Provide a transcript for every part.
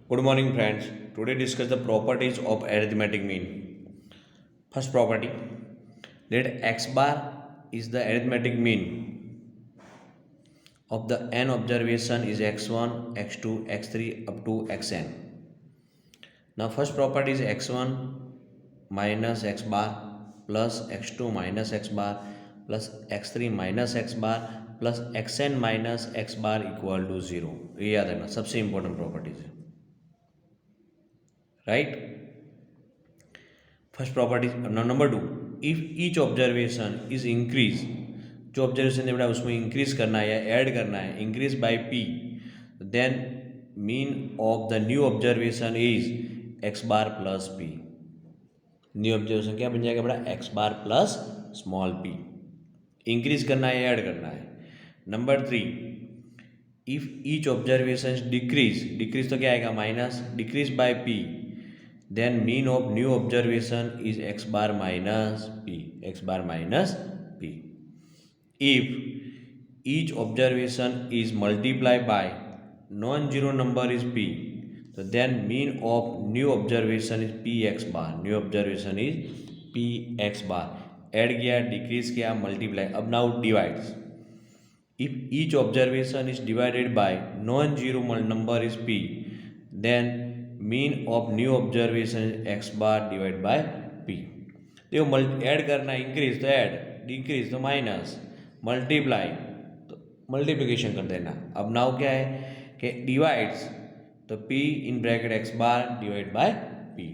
Good morning, friends. Today discuss the properties of arithmetic mean. First property: let x bar is the arithmetic mean of the n observation is x1, x2, x3 up to xn. Now, first property is x1 minus x bar plus x2 minus x bar plus x3 minus x bar plus xn minus x bar equal to 0. ये याद रखना, सबसे important properties है, right. First property. Number two, if each observation is increase, जो observation बेटा उसमें increase करना है या ऐड करना है, increase by P, then mean of the new observation is X bar plus P. New observation क्या बन जाएगा बेटा? X bar plus small P. Increase करना है या ऐड करना है. Number three, if each observation decrease, decrease तो क्या आएगा? Minus. Decrease by P, then mean of new observation is x bar minus p, x bar minus p. If each observation is multiplied by non-zero number is p, so then mean of new observation is p x bar, new observation is p x bar. Add किया, decrease किया, multiply. अब now divides. if each observation is divided by non-zero number is p, then mean of new observation X bar divide by P. देखो add करना है, increase तो add, decrease तो minus, multiply तो multiplication कर देना. अब नाउ क्या है कि डिवाइड्स, तो P in bracket X bar divide by P.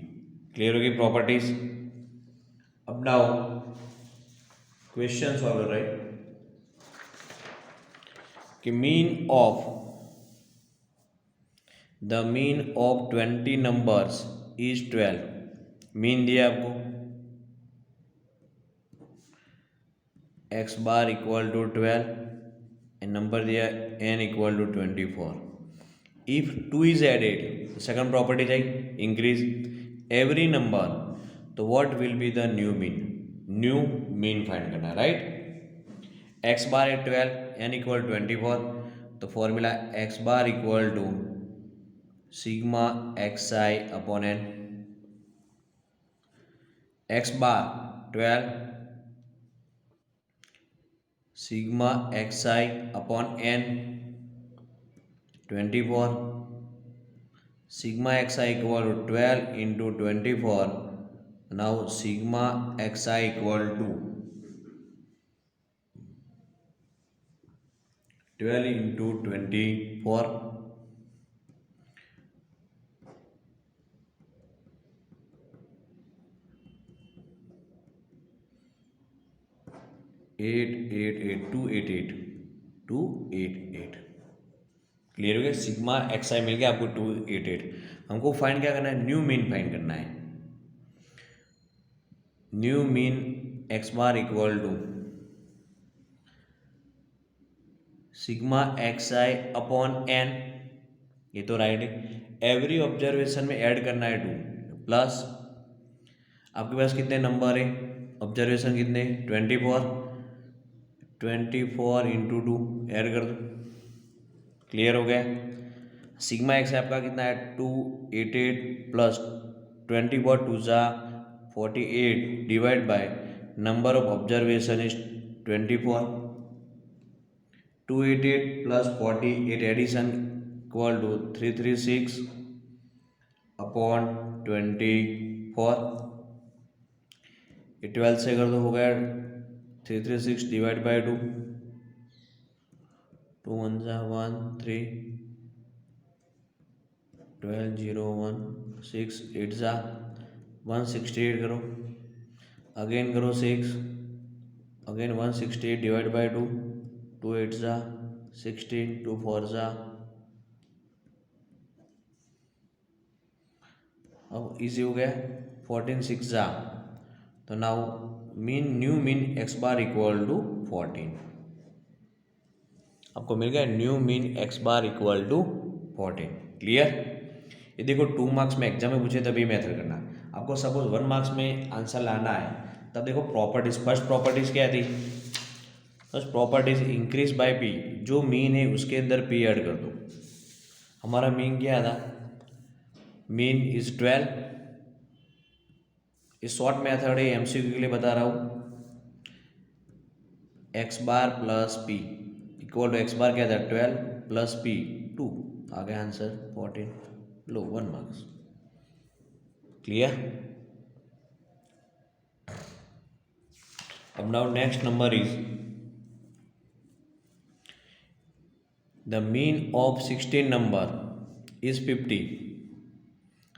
Clear होगी प्रॉपर्टीज. अब नाउ क्वेश्चन सॉल्व राइट कि mean of the mean of 20 numbers is 12. Mean दिया आपको X bar equal to 12 and number दिया N equal to 24. If 2 is added, second property चाहिए, increase every number, तो what will be the new mean? New mean find करना, right. X bar है 12, N equal 24, तो formula X bar equal to sigma x I upon N. X bar 12 sigma x I upon N 24. Sigma x I equal to 12 into 24. Now sigma x I equal to 12 into 24. 288. Clear हो गया. Sigma x आई मिल गया आपको 288. हमको find क्या करना है? New mean find करना है. New mean x bar equal to sigma x I upon N, ये तो राइट है. एवरी ऑब्जर्वेशन में ऐड करना है 2 प्लस आपके पास कितने नंबर है? ऑब्जर्वेशन कितने? 24 इंटू 2 ऐड कर दो. क्लियर हो गया. सिग्मा एक्स आपका कितना है? 288 प्लस 24 2 जा 48 divide by number of observation is 24. 288 plus 48 addition equal to 336 upon 24. 12 से कर दो, हो गया 336 डिवाइड बाय 2. 2 1 जा 1 3 12 0 1 6 8 जा 168 करो, अगेन करो 6, अगेन 168 डिवाइड बाय 2. 2 8 जा 16, 2 4 जा. अब इजी हो गया. 14 6 जा, तो now mean new mean x bar equal to 14. आपको मिल गया new mean x bar equal to 14. Clear. ये देखो 2 मार्क्स में एग्जाम में पूछे तभी मेथड करना. आपको सपोज 1 मार्क्स में आंसर लाना है, तब देखो प्रॉपर्टीज. फर्स्ट प्रॉपर्टीज क्या थी? First properties increase by P, जो मीन है उसके अंदर पी ऐड कर दो. हमारा मीन क्या था? Mean is 12। इस शॉर्ट मेथड है, एमसीक्यू के लिए बता रहा हूँ। X bar plus p equal to x bar क्या था 12 प्लस पी 2, आ गया आंसर 14, लो 1 मार्क्स। क्लियर। अब now next number is the mean of 16 number is 50।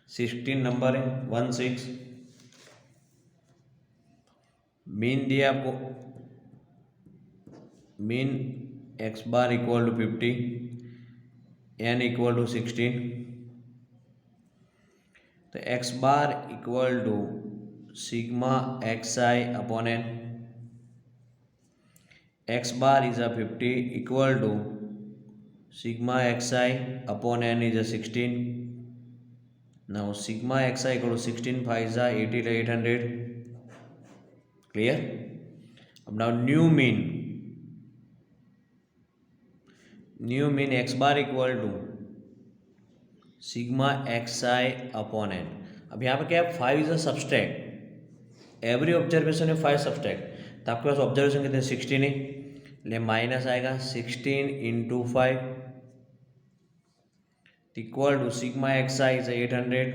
16 number है 16, मीन दिया आपको, mean x bar equal to 50, n equal to 16, तो x bar equal to sigma x I upon N, x bar is a 50 equal to sigma xi upon n is a 16. Now sigma xi equal to 16 5 is a 80 to 800. Clear? Now new mean x bar equal to sigma xi upon n. अब यहाँ पे क्या है, 5 is a subtract, every observation है 5 subtract, तो आपके पास observation कितने 16 है, ले माइनस आएगा 16 into 5 equal to sigma x I is 800,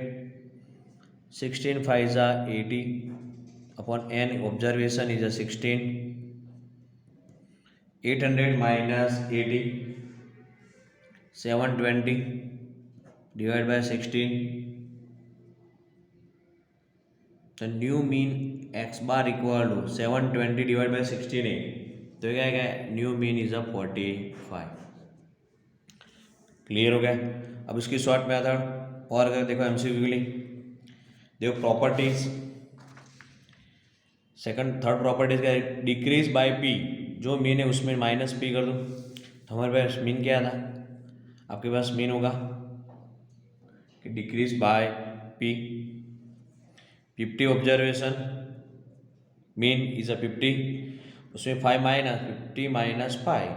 16 5 is 80 upon n observation is a 16, 800 minus 80 720 divided by 16, the new mean x bar equal to 720 divided by 16 है, तो क्या है, new mean is a 45। Clear हो गया। अब इसकी short method और अगर देखो एमसीक्यू के लिए, देखो प्रॉपर्टीज, सेकंड थर्ड प्रॉपर्टीज का डिक्रीज बाय पी, जो मीन है उसमें माइनस पी कर दो, तो हमारे पास मीन क्या था, आपके पास मीन होगा कि decrease by P, 50 observation, mean is a 50, उसमें 5 माइनस 50 माइनस 5,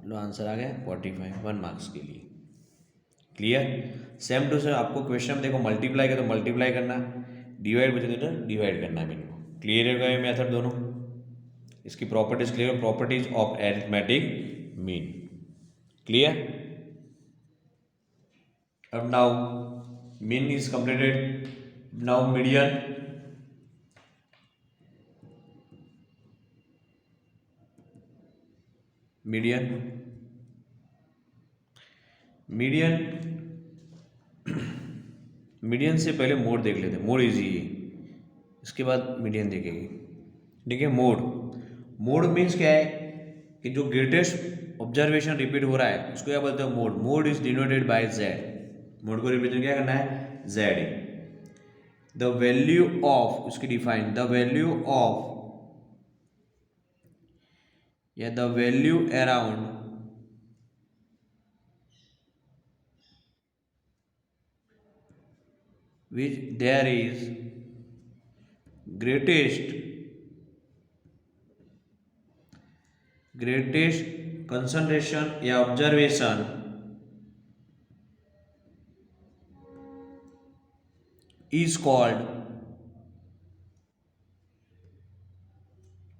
लो आंसर आ गया 45, 1 मार्क्स के लिए। क्लियर। सेम टू सेम आपको क्वेश्चन में देखो मल्टीप्लाई का तो मल्टीप्लाई करना, डिवाइड बचे तो डिवाइड करना मीन को। क्लियर हो गया ये मेथड दोनों, इसकी properties clear, properties of arithmetic mean. Clear. अब now mean is completed, now median. Median median median से पहले मोड देख लेते हैं, मोड इजी है, इसके बाद मीडियन देखेंगे। ठीक है, मोड मीन्स क्या है कि जो ग्रेटेस्ट ऑब्जर्वेशन रिपीट हो रहा है उसको क्या बोलते हैं, mode is denoted bye Z, mode को रिप्रेजेंट क्या करना है, जेड। द वैल्यू ऑफ, उसकी डिफाइन, द वैल्यू ऑफ या the value around which there is greatest concentration या observation is called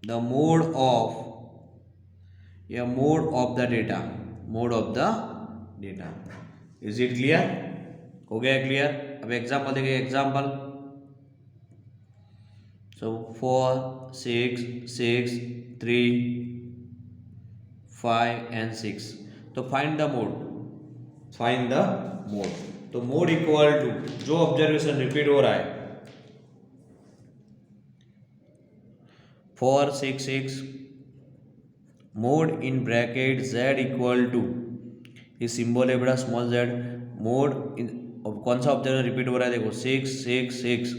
the mode of the data, mode of the data। is it clear? हो गया clear. अब example देखिए, example, so 4 6 6 3 5 and 6, तो find the mode, तो mode equal to जो observation repeat हो रहा है 4 6 6, mode in bracket z equal to, ये सिंबल है बड़ा स्मॉल z, मोड इन कौन सा ऑब्जर्वेशन रिपीट हो रहा है, देखो 6 6 6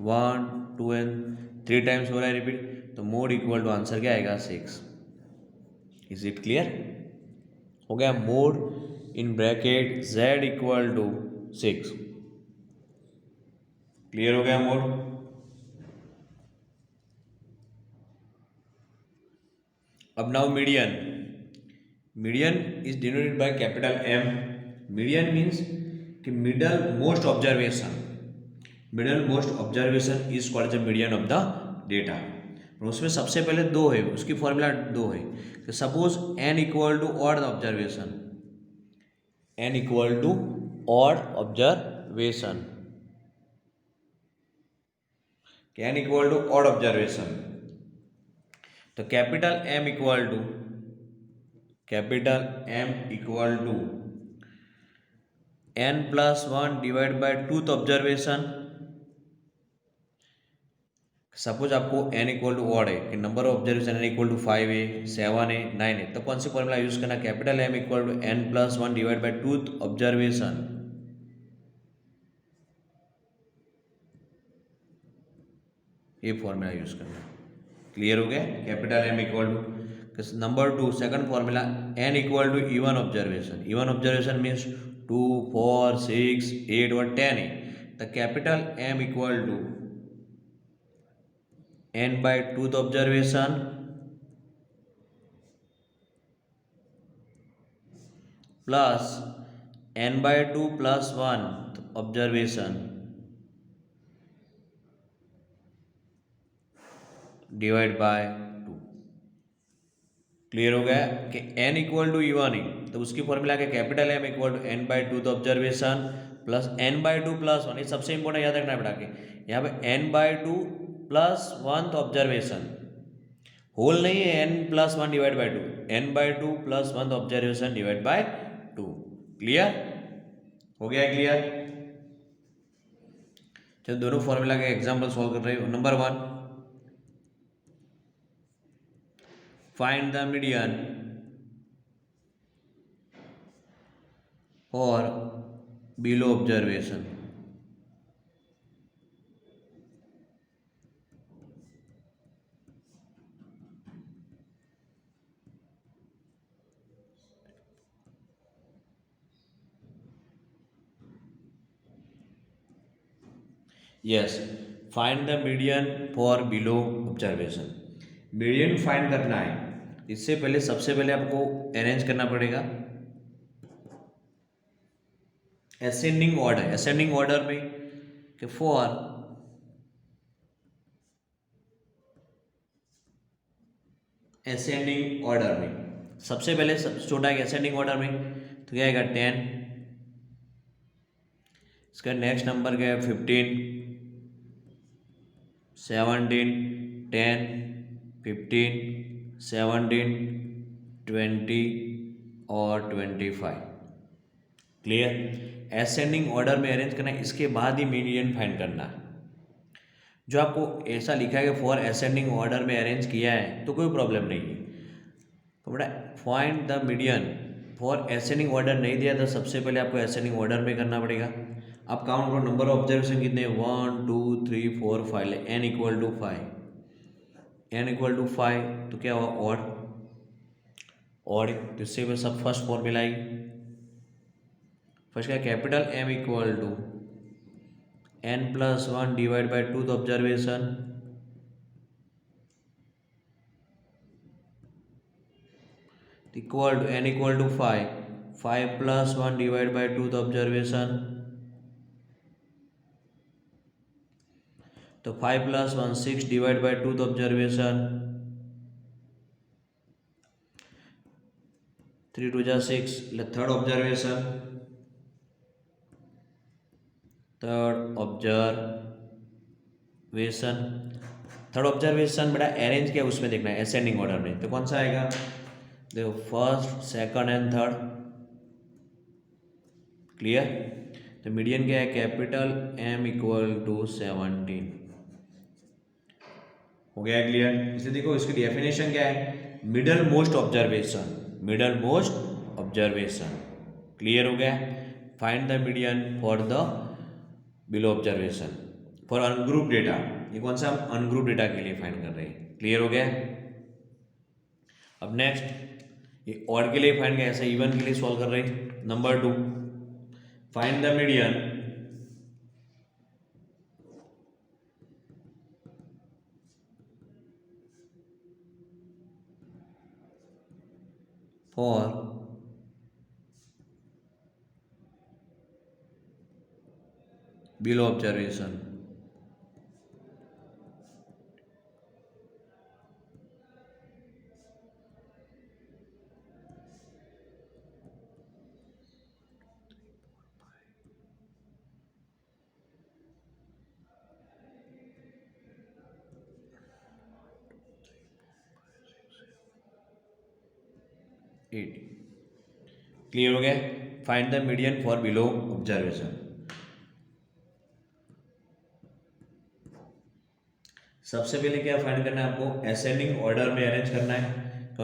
1 2 and 3 टाइम्स हो रहा है रिपीट, तो मोड इक्वल टू आंसर क्या आएगा 6। Is it clear? हो गया mode in bracket z equal to 6। Clear हो गया मोड। अब now median is denoted by capital M। Median means कि middle most observation is called the median of the data. उसमें सबसे पहले दो है, उसकी फॉर्मूला दो है कि suppose n equal to odd observation, n equal to odd observation, n equal to odd observation, तो capital M equal to N plus one divide by tooth observation. Suppose आपको एन इक्वल टू ऑड है कि number of observation n equal to 5 है, 7 है, 9 है, तो कौन सी फॉर्मूला यूज करना, capital M equal to N plus one divide by tooth observation. ये फॉर्मूला यूज करना। क्लियर हो गया, capital M equal to number two, second formula N equal to even observation. Even observation means 2, 4, 6, 8 और 10 है, तो capital M equal to N by tooth observation plus N by two plus one observation divide by two. Clear हो गया कि n equal to even है तो उसकी formula क्या, capital M equal to N by two the observation plus N by two plus one. ये सबसे important याद रखना है बेटा के यहाँ पे N by two plus one observation, whole नहीं है, N plus one divide by two, N by two plus one observation divide by two. Clear हो गया, क्लियर। चलो दोनों फॉर्मूला के एग्जाम्पल सॉल्व कर रहे हो। Number one, find the median for below observation। Yes, find the median for below observation. Median find करना है, इससे पहले सबसे पहले आपको अरेंज करना पड़ेगा असेंडिंग ऑर्डर। असेंडिंग ऑर्डर में कि फॉर असेंडिंग ऑर्डर में सबसे पहले छोटा है असेंडिंग ऑर्डर में तो क्या आएगा 10, इसका नेक्स्ट नंबर क्या है 15, 17, 10, 15, 17, 20 और 25। क्लियर, असेंडिंग ऑर्डर में अरेंज करना है, इसके बाद ही मीडियन फाइंड करना है। जो आपको ऐसा लिखा है कि फॉर असेंडिंग ऑर्डर में अरेंज किया है तो कोई प्रॉब्लम नहीं है, तो बेटा find the median for ascending order नहीं दिया तो सबसे पहले आपको असेंडिंग ऑर्डर में करना पड़ेगा। आप काउंट करो नंबर ऑफ ऑब्जर्वेशन कितने, 1, 2, 3, 4, 5, N equal to 5, N equal to 5 तो क्या हुआ ऑड, ऑड तो इससे में सब फर्स्ट फॉर्मूला आई, फर्स्ट क्या capital M equal to N plus one divide by two observation equal to N equal to 5, 5 plus one divide by two observation, तो 5 plus one 6 divide by two observation, 3 2 जा 6, third observation, third observation बेटा arrange किया उसमें देखना है ascending order में, तो कौन सा आएगा, देखो first, second and third. Clear, तो मीडियन क्या है कैपिटल एम इक्वल टू 17। हो गया क्लियर। इसलिए देखो इसकी डेफिनेशन क्या है, middle most observation, middle most observation. Clear हो गया, find the median for the below observation for ungroup data, ये कौन सा हम अनग्रुप डेटा के लिए फाइंड कर रहे हैं। क्लियर हो गया। अब नेक्स्ट ये ऑड के लिए फाइंड किया, ऐसे इवन के लिए सॉल्व कर रहे हैं। Number 2, find the median for below observation. Eight. Clear हो गया। Find the median for below observation. सबसे पहले क्या फाइंड करना है आपको, असेंडिंग ऑर्डर में अरेंज करना है। तो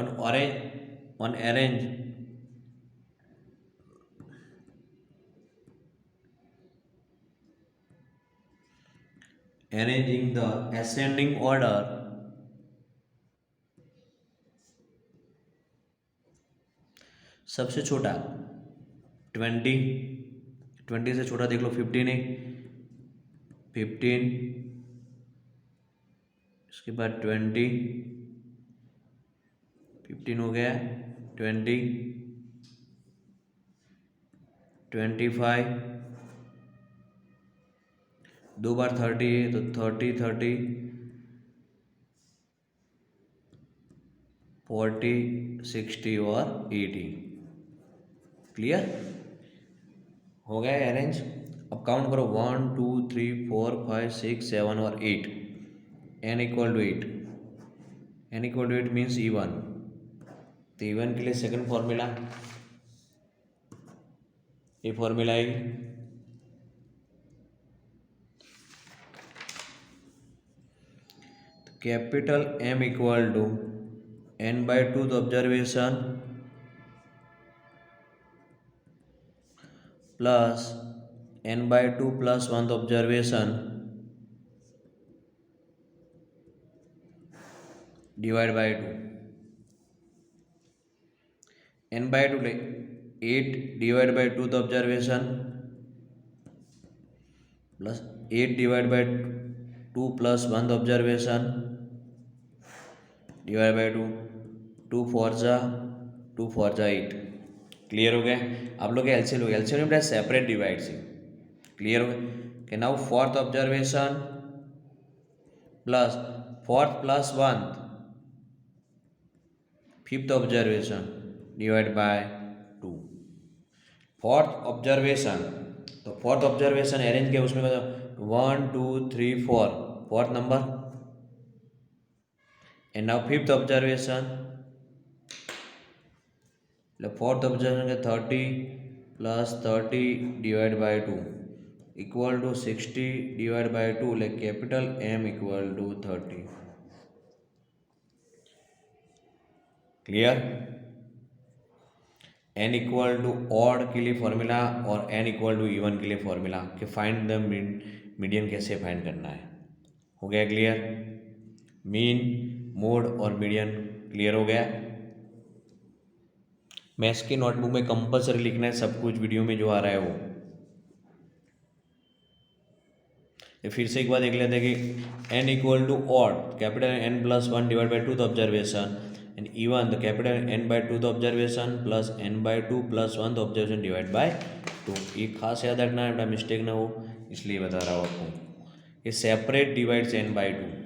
on arrange arranging the ascending order सबसे छोटा 20, 20 से छोटा देख लो 15 है, 15, इसके बाद 20, 15 हो गया, 20, 25, दो बार 30 है तो 30, 30, 40, 60 और 80। क्लियर हो गया अरेंज। अब काउंट करो 1 2 3 4 5 6 7 और 8। n equal to 8, n equal to 8 means even. तो इवन के लिए सेकंड फॉर्मूला, ये फॉर्मूला है capital M equal to n/2 the observation plus n/2 plus 1 observation divide by 2। n/2 ले 8 divide by 2 the observation plus 8 divide by 2 plus 1 the observation divide by 2, 2 4 जा 8। Clear हो गया। आप लोग एलसीएम हो, LCM में सेपरेट डिवाइड से। Clear हो गया कि now fourth observation plus fourth plus 1 fifth observation divide by 2। Fourth observation, तो फोर्थ ऑब्जर्वेशन अरेंज किया उसमें 1 2 3 4 fourth number, and now fifth observation, fourth observation के 30 plus 30 divide by 2 equal to 60 divide by 2, like capital M equal to 30। Clear. n equal to odd के लिए formula और n equal to even के लिए formula कि find the median कैसे find करना है। हो गया क्लियर। मीन, मोड और मीडियन क्लियर हो गया। मैथ्स की नोटबुक में कंपलसरी लिखना है सब कुछ, वीडियो में जो आ रहा है वो। फिर से एक बार देख लेते हैं कि n equal to odd capital N plus 1 divide by 2 the observation and even the capital N/2 the observation plus N/2 plus 1 the observation divide by 2। ये खास याद रखना है, बेटा मिस्टेक ना हो इसलिए बता रहा हूँ आपको। ये सेपरेट डिवाइड से N/2।